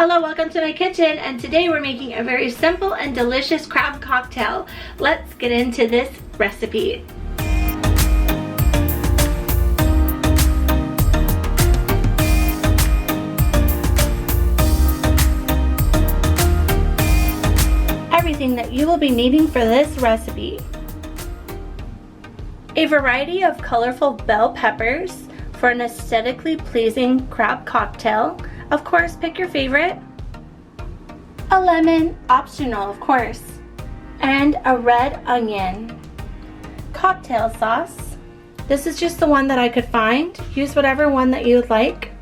Hello, welcome to my kitchen, and today we're making a very simple and delicious crab cocktail. Let's get into this recipe. Everything that you will be needing for this recipe: a variety of colorful bell peppers for an aesthetically pleasing crab cocktail. Of course, pick your favorite. A lemon, optional of course. And a red onion. Cocktail sauce. This is just the one that I could find. Use whatever one that you would like.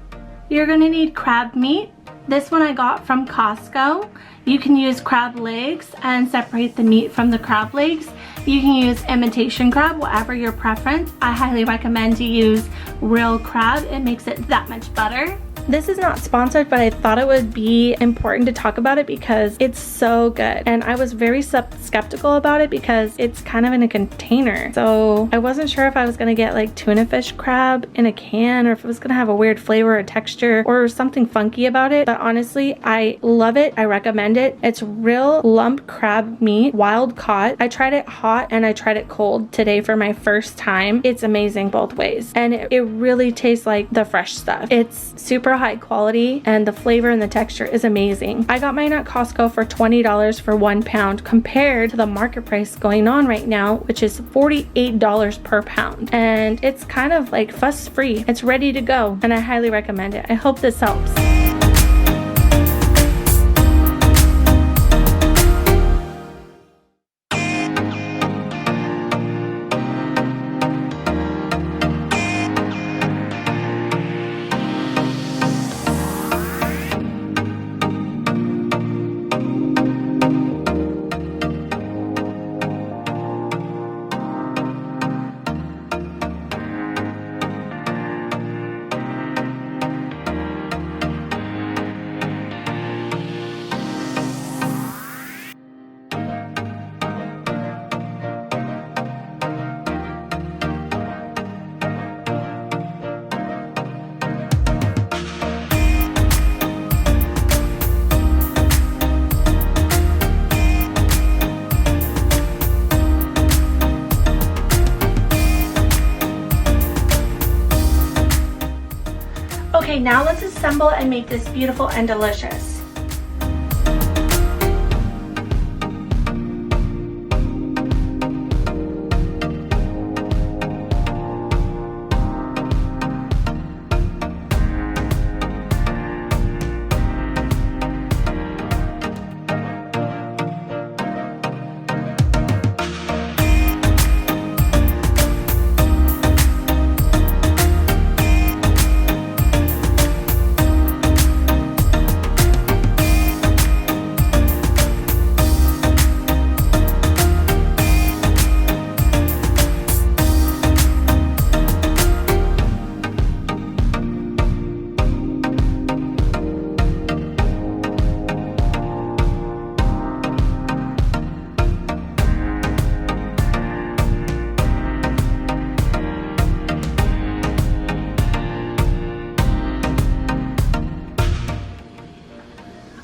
You're gonna need crab meat. This one I got from Costco. You can use crab legs and separate the meat from the crab legs. You can use imitation crab, whatever your preference. I highly recommend to use real crab. It makes it that much better. This is not sponsored, but I thought it would be important to talk about it because it's so good. And I was very skeptical about it because it's kind of in a container. So I wasn't sure if I was gonna get like tuna fish crab in a can or if it was gonna have a weird flavor or texture or something funky about it. But honestly, I love it. I recommend it. It's real lump crab meat, wild caught. I tried it hot and I tried it cold today for my first time. It's amazing both ways. And it really tastes like the fresh stuff. It's super high quality and the flavor and the texture is amazing. I got mine at Costco for $20 for 1 pound compared to the market price going on right now, which is $48 per pound. And it's kind of like fuss free. It's ready to go and I highly recommend it. I hope this helps. Okay, now let's assemble and make this beautiful and delicious.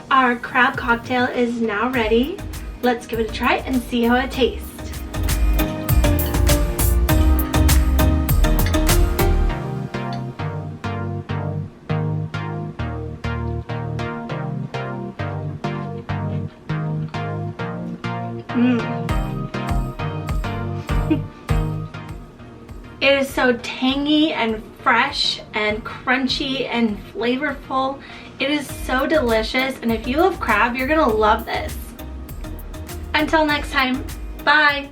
Our crab cocktail is now ready. Let's give it a try and see how it tastes. It is so tangy and fresh and crunchy and flavorful. It is so delicious, and if you love crab, you're gonna love this. Until next time, bye!